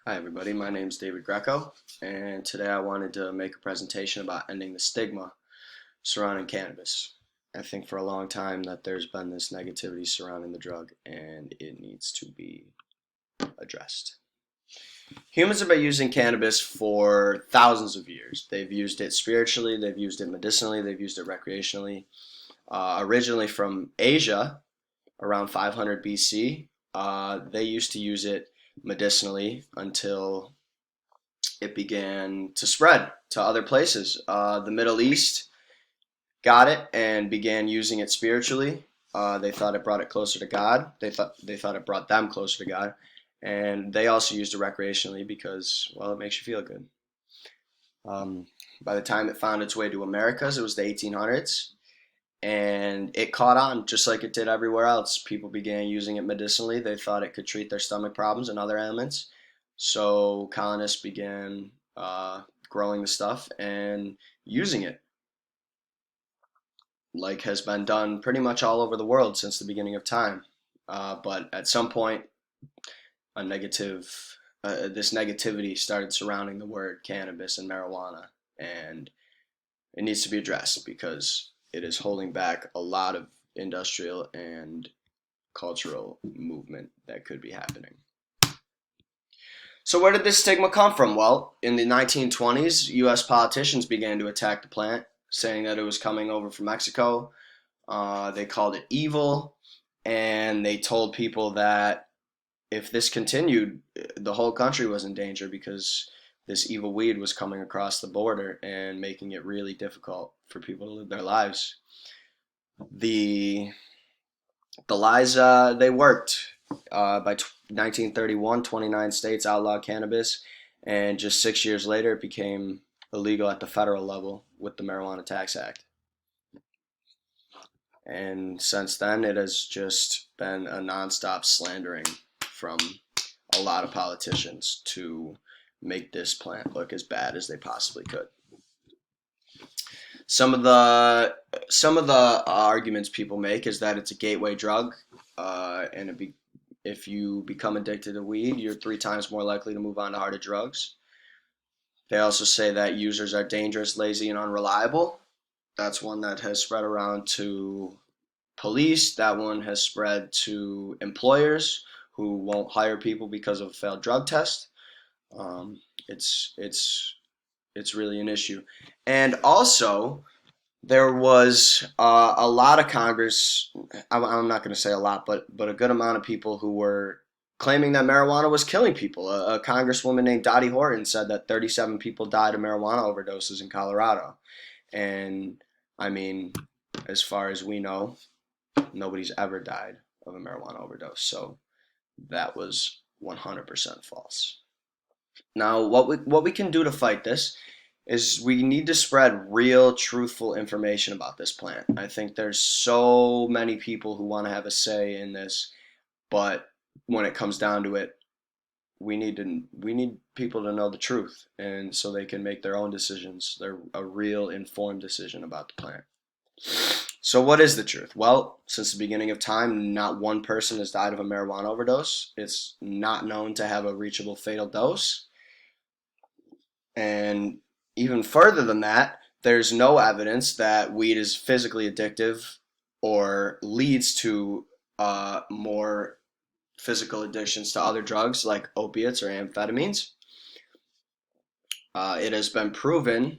Hi everybody, my name is David Greco, and today I wanted to make a presentation about ending the stigma surrounding cannabis. I think for a long time that there's been this negativity surrounding the drug, and it needs to be addressed. Humans have been using cannabis for thousands of years. They've used it spiritually, they've used it medicinally, they've used it recreationally. Originally from Asia, around 500 BC, they used to use it medicinally until it began to spread to other places. The Middle East got it and began using it spiritually. They thought it brought it closer to God. They thought it brought them closer to God, and they also used it recreationally because, well, it makes you feel good. By the time it found its way to Americas, it was the 1800s, and it caught on just like it did everywhere else. People began using it medicinally. They thought it could treat their stomach problems and other ailments. So colonists began growing the stuff and using it, like has been done pretty much all over the world since the beginning of time. But at some point, a negative, this negativity started surrounding the word cannabis and marijuana, and it needs to be addressed because it is holding back a lot of industrial and cultural movement that could be happening. So where did this stigma come from? Well, in the 1920s, U.S. politicians began to attack the plant, saying that it was coming over from Mexico. They called it evil, and they told people that if this continued, the whole country was in danger because this evil weed was coming across the border and making it really difficult for people to live their lives. The lies, they worked. By 1931, 29 states outlawed cannabis, and just 6 years later, it became illegal at the federal level with the Marijuana Tax Act. And since then, it has just been a nonstop slandering from a lot of politicians to make this plant look as bad as they possibly could. Some of the arguments people make is that it's a gateway drug, and if you become addicted to weed, you're 3 times more likely to move on to harder drugs. They also say that users are dangerous, lazy, and unreliable. That's one that has spread around to police. That one has spread to employers who won't hire people because of a failed drug test. Um, it's it's it's really an issue. And also, there was a lot of Congress. I'm not going to say a lot, but a good amount of people who were claiming that marijuana was killing people. A congresswoman named Dottie Horton said that 37 people died of marijuana overdoses in Colorado. And I mean, as far as we know, nobody's ever died of a marijuana overdose. So that was 100% false. Now, what we can do to fight this is we need to spread real, truthful information about this plant. I think there's so many people who want to have a say in this, but when it comes down to it, we need people to know the truth, and so they can make their own decisions. They're a real informed decision about the plant. So what is the truth? Well, since the beginning of time, not one person has died of a marijuana overdose. It's not known to have a reachable fatal dose. And even further than that, there's no evidence that weed is physically addictive or leads to more physical addictions to other drugs like opiates or amphetamines. It has been proven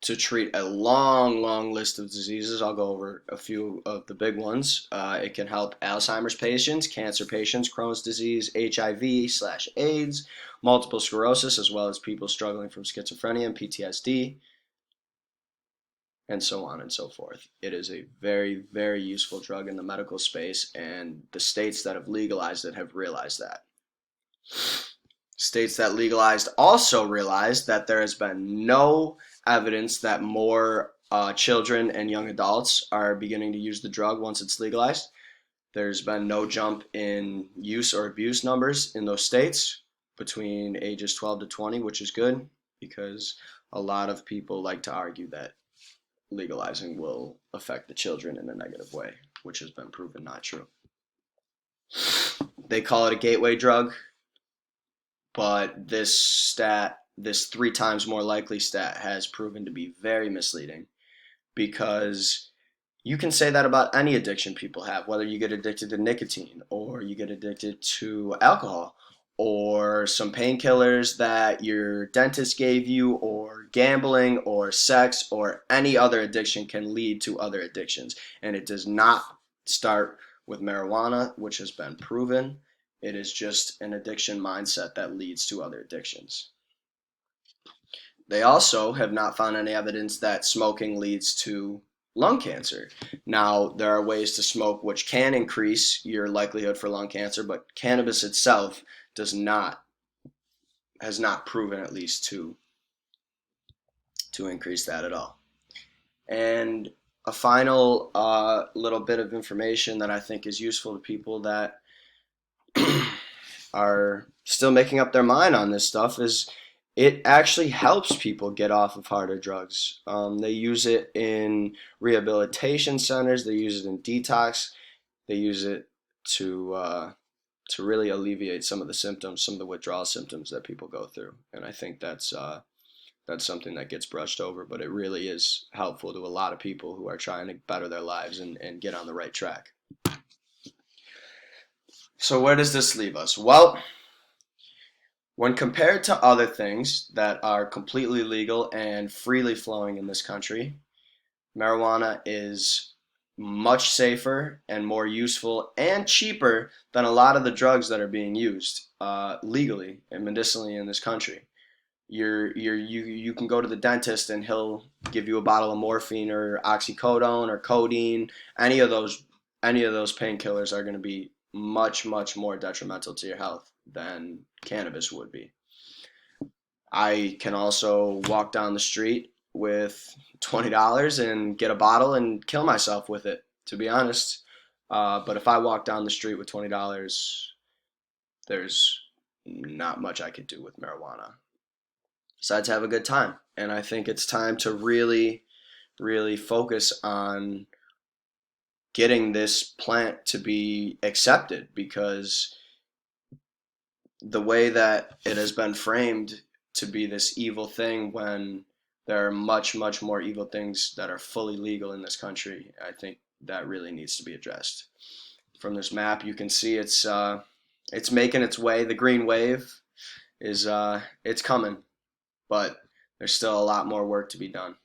to treat a long, long list of diseases. I'll go over a few of the big ones. It can help Alzheimer's patients, cancer patients, Crohn's disease, HIV/AIDS, multiple sclerosis, as well as people struggling from schizophrenia and PTSD, and so on and so forth. It is a very, very useful drug in the medical space, and the states that have legalized it have realized that. States that legalized also realized that there has been no evidence that more children and young adults are beginning to use the drug once it's legalized. There's been no jump in use or abuse numbers in those states between ages 12 to 20, which is good because a lot of people like to argue that legalizing will affect the children in a negative way, which has been proven not true. They call it a gateway drug. But this 3 times more likely stat, has proven to be very misleading, because you can say that about any addiction people have, whether you get addicted to nicotine, or you get addicted to alcohol, or some painkillers that your dentist gave you, or gambling, or sex, or any other addiction can lead to other addictions. And it does not start with marijuana, which has been proven. It is just an addiction mindset that leads to other addictions. They also have not found any evidence that smoking leads to lung cancer. Now, there are ways to smoke which can increase your likelihood for lung cancer, but cannabis itself does not has not proven, at least, to increase that at all. And a final little bit of information that I think is useful to people that are still making up their mind on this stuff is it actually helps people get off of harder drugs. They use it in rehabilitation centers. They use it in detox. They use it to really alleviate some of the symptoms, some of the withdrawal symptoms that people go through. And I think that's something that gets brushed over, but it really is helpful to a lot of people who are trying to better their lives and get on the right track. So where does this leave us? Well, when compared to other things that are completely legal and freely flowing in this country, marijuana is much safer and more useful and cheaper than a lot of the drugs that are being used legally and medicinally in this country. You can go to the dentist and he'll give you a bottle of morphine or oxycodone or codeine. Any of those painkillers are going to be much more detrimental to your health than cannabis would be. I can also walk down the street with $20 and get a bottle and kill myself with it, to be honest. But if I walk down the street with $20, there's not much I could do with marijuana besides have a good time. And I think it's time to really focus on getting this plant to be accepted, because the way that it has been framed to be this evil thing, when there are much more evil things that are fully legal in this country, I think that really needs to be addressed. From this map, you can see it's making its way. The green wave is it's coming, but there's still a lot more work to be done.